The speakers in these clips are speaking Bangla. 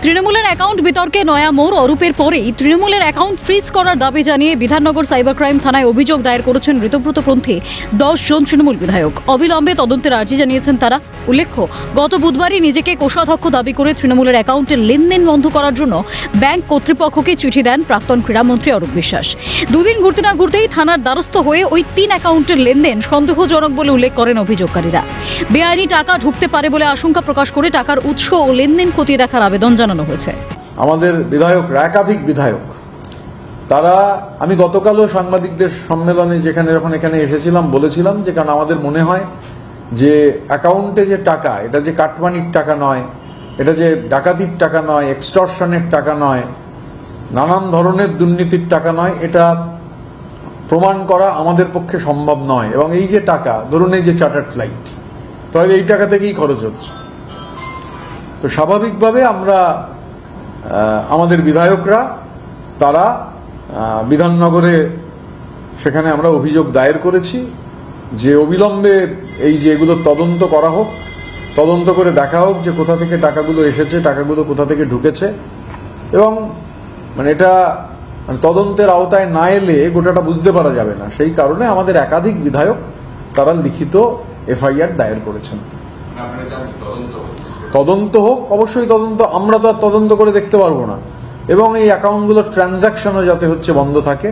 তৃণমূলের অ্যাকাউন্ট বিতর্কে নয়া মোড়। অরূপের পরেই তৃণমূলের অ্যাকাউন্ট ফ্রিজ করার দাবি জানিয়ে বিধাননগর সাইবার ক্রাইম থানায় অভিযোগ দায়ের করেছেন ঋতব্রতপন্থী 10 জন তৃণমূল বিধায়ক। অবিলম্বে তদন্তের আর্জি জানিয়েছেন তারা। উল্লেখ্য, গত বুধবারই নিজেকে কোষাধ্যক্ষ দাবি করে তৃণমূলের অ্যাকাউন্টের লেনদেন বন্ধ করার জন্য ব্যাংক কর্তৃপক্ষকে চিঠি দেন প্রাক্তন ক্রীড়ামন্ত্রী অরূপ বিশ্বাস। দুদিন ঘুরতে না ঘুরতেই থানার দ্বারস্থ হয়ে ওই 3 অ্যাকাউন্টের লেনদেন সন্দেহজনক বলে উল্লেখ করেন অভিযোগকারীরা। বেআইনি টাকা ঢুকতে পারে বলে আশঙ্কা প্রকাশ করে টাকার উৎস ও লেনদেন খতিয়ে দেখার আবেদন জানানো হয়েছে। আমাদের বিধায়করা, একাধিক বিধায়ক, তারা, আমি গতকালও সাংবাদিকদের সম্মেলনে যখন এখানে এসেছিলাম বলেছিলাম যে কারণ আমাদের মনে হয় যে অ্যাকাউন্টে যে টাকা, এটা যে কাটমানির টাকা নয়, এটা যে ডাকাতির টাকা নয়, এক্সটর্শনের টাকা নয়, নানান ধরনের দুর্নীতির টাকা নয়, এটা প্রমাণ করা আমাদের পক্ষে সম্ভব নয়। এবং এই যে টাকা, ধরুন এই যে চার্টার্ড ফ্লাইট, তাহলে এই টাকা থেকেই খরচ হচ্ছে। তো স্বাভাবিকভাবে আমরা আমাদের বিধায়করা তারা বিধাননগরে সেখানে আমরা অভিযোগ দায়ের করেছি যে অবিলম্বে এই যে এগুলো তদন্ত করা হোক, তদন্ত করে দেখা হোক যে কোথা থেকে টাকাগুলো এসেছে, টাকাগুলো কোথা থেকে ঢুকেছে। এবং এটা তদন্তের আওতায় না এলে গোটাটা বুঝতে পারা যাবে না। সেই কারণে আমাদের একাধিক বিধায়ক তারা লিখিত এফআইআর দায়ের করেছেন। তদন্ত হোক, অবশ্যই তদন্ত, আমরা তো আর তদন্ত করে দেখতে পারবো না। এবং এই অ্যাকাউন্টগুলোর ট্রানজাকশনও যাতে বন্ধ থাকে।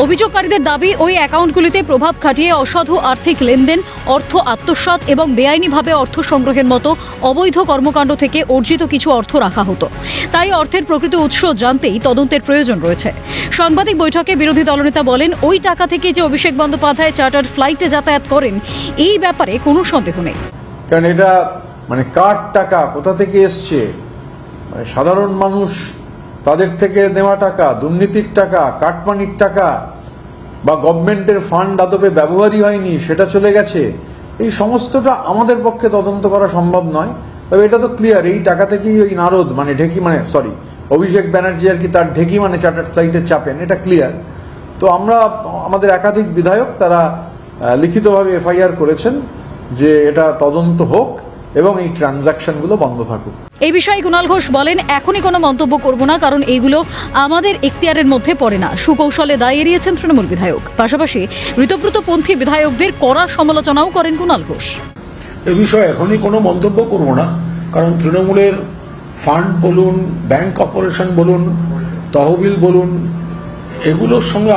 অভিযোগকারীদের দাবি, ওই অ্যাকাউন্টগুলিতে প্রভাব খাটিয়ে অসাধু আর্থিক লেনদেন, অর্থ আত্মসাৎ এবং বেআইনিভাবে অর্থ সংগ্রহের মতো অবৈধ কর্মকাণ্ড থেকে অর্জিত কিছু অর্থ রাখা হতো। তাই অর্থের প্রকৃত উৎস জানতেই তদন্তের প্রয়োজন রয়েছে। সাংবাদিক বৈঠকে বিরোধী দলনেতা বলেন, ওই টাকা থেকে যে অভিষেক বন্দ্যোপাধ্যায় চার্টার্ড ফ্লাইটে যাতায়াত করেন, এই ব্যাপারে কোনো সন্দেহ নেই। কারণ এটা কার টাকা, কোথা থেকে এসছে, সাধারণ মানুষ তাদের থেকে নেওয়া টাকা, দুর্নীতির টাকা, কাটমানির টাকা, বা গভর্নমেন্টের ফান্ড আদপে ব্যবহারই হয়নি, সেটা চলে গেছে, এই সমস্তটা আমাদের পক্ষে তদন্ত করা সম্ভব নয়। তবে এটা তো ক্লিয়ার, এই টাকা থেকেই ওই নারদ অভিষেক ব্যানার্জি আর কি তার ঢেকি চার্টার্ড ফ্লাইটে চাপেন, এটা ক্লিয়ার। তো আমরা, আমাদের একাধিক বিধায়ক তারা লিখিতভাবে এফআইআর করেছেন যে এটা তদন্ত হোক এবং এই ট্রানজাকশনগুলো বন্ধ থাকুক। এই বিষয়ে কুণাল ঘোষ বলেন, এখনই কোনো মন্তব্য করব না, কারণ এইগুলো আমাদের এখতিয়ারের মধ্যে পড়ে না। সুকৌশলে দায় এড়িয়েছেন তৃণমূল বিধায়ক। পাশাপাশি ঋতব্রতপন্থী বিধায়কদের কড়া সমালোচনাও করেন কুণাল ঘোষ। এ বিষয়ে এখনই কোনো মন্তব্য করব না, কারণ তৃণমূলের ফান্ড বলুন, ব্যাংক অপারেশন বলুন, তহবিল বলুন, এগুলোর সঙ্গে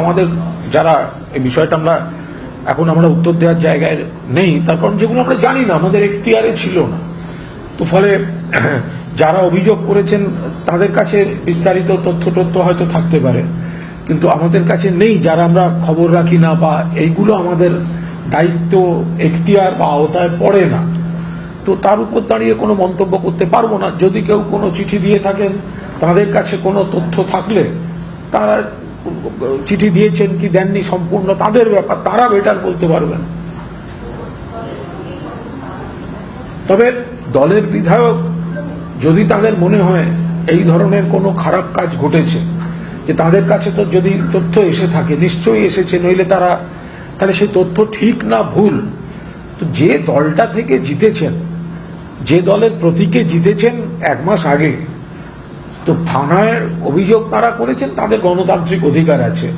আমাদের যারা এই বিষয়টা আমরা উত্তর দেওয়ার জায়গায় নেই, তার কারণ যেগুলো আমরা জানি না, আমাদের এখতিয়ারে ছিল না। তো ফলে যারা অভিযোগ করেছেন তাদের কাছে বিস্তারিত তথ্য হয়তো থাকতে পারে, কিন্তু আমাদের কাছে নেই, যারা আমরা খবর রাখি না বা এইগুলো আমাদের দায়িত্ব, এখতিয়ার বা আওতায় পড়ে না। তো তার উপর দাঁড়িয়ে কোনো মন্তব্য করতে পারবো না। যদি কেউ কোনো চিঠি দিয়ে থাকেন, তাদের কাছে কোনো তথ্য থাকলে, তারা চিঠি দিয়েছেন কি দেননি সম্পূর্ণ তাদের ব্যাপার, তারা বেটার বলতে পারবেন। তবে দলের বিধায়ক যদি তাদের মনে হয় এই ধরনের কোনো খারাপ কাজ ঘটেছে, যে তাদের কাছে তো যদি তথ্য এসে থাকে, নিশ্চয়ই এসেছে, নইলে তাহলে সেই তথ্য ঠিক না ভুল। তো যে দলটা থেকে জিতেছেন, যে দলের প্রতীকে জিতেছেন 1 মাস আগে, তো থানায় অভিযোগ তারা করেছেন, তাদের গণতান্ত্রিক অধিকার আছে।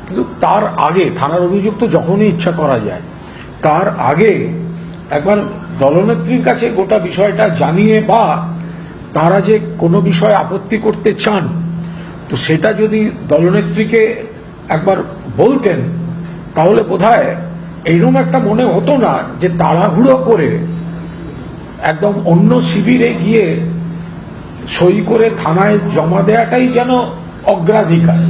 কিন্তু তার আগে, থানার অভিযোগ তো যখনই ইচ্ছা করা যায়, তার আগে একবার দলনেত্রীর কাছে গোটা বিষয়টা জানিয়ে, বা তারা যে কোনো বিষয়ে আপত্তি করতে চান, তো সেটা যদি দলনেত্রীকে একবার বলতেন, তাহলে বোধহয় এইরকম একটা মনে হতো না যে তাড়াহুড়ো করে একদম অন্য শিবিরে গিয়ে সই করে থানায় জমা দেওয়াটাই যেন অগ্রাধিকার।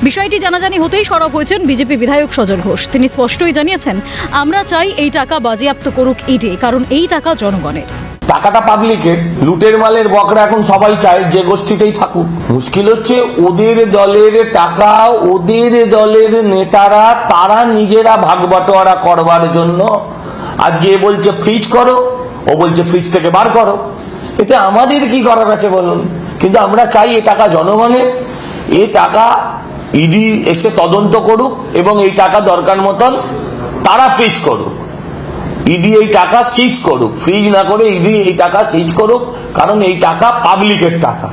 বিষয়টি জানাজানি হতেই সরব হয়েছেন বিজেপি বিধায়ক সজল ঘোষ। তিনি স্পষ্টই জানিয়েছেন, আমরা চাই এই টাকা বাজেয়াপ্ত করুক ইডি, কারণ এই টাকা জনগণের। টাকাটা পাবলিকের, লুটের মালের বকরা এখন সবাই চায় যে গোষ্ঠীতেই থাকুক। মুশকিল হচ্ছে ওদের দলের টাকা, ওদের দলের নেতারা, তারা নিজেরা ভাগ বাটোয়ারা করবার জন্য আজকে এ বলছে ফ্রিজ করো, ও বলছে ফ্রিজ থেকে বার করো। এতে আমাদের কি করার আছে বলুন? কিন্তু আমরা চাই এ টাকা জনগণের, এ টাকা ইডি এসে তদন্ত করুক এবং এই টাকা দরকার মতন তারা ফ্রিজ করুক। ইডি এই টাকা সিজ করুক, ফ্রিজ না করে ইডি এই টাকা সিজ করুক, কারণ এই টাকা পাবলিকের টাকা।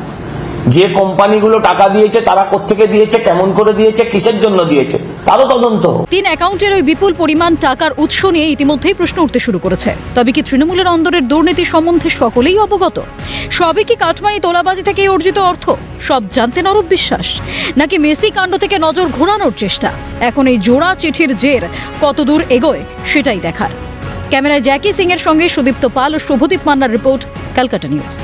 যে কোম্পানিগুলো টাকা দিয়েছে তারা কোত্থেকে দিয়েছে, কেমন করে দিয়েছে, কিসের জন্য দিয়েছে, তারও তদন্ত হোক। 3 অ্যাকাউন্টের ওই বিপুল পরিমাণ টাকার উৎস নিয়ে ইতিমধ্যেই প্রশ্ন উঠতে শুরু করেছে। তবে কি তৃণমূলের অন্দরের দুর্নীতি সম্বন্ধে সকলেই অবগত? সবই কি কাটমানি তোলাবাজি থেকে অর্জিত অর্থ? সব জানতেন অরূপ বিশ্বাস, নাকি মেসি কাণ্ড থেকে নজর ঘোরানোর চেষ্টা? এখন এই জোড়া চিঠির জের কতদূর এগোয় সেটাই দেখার। ক্যামেরায় জ্যাকি সিং এর সঙ্গে সুদীপ্ত পাল ও শুভদীপ মান্নার রিপোর্ট, ক্যালকাটা নিউজ।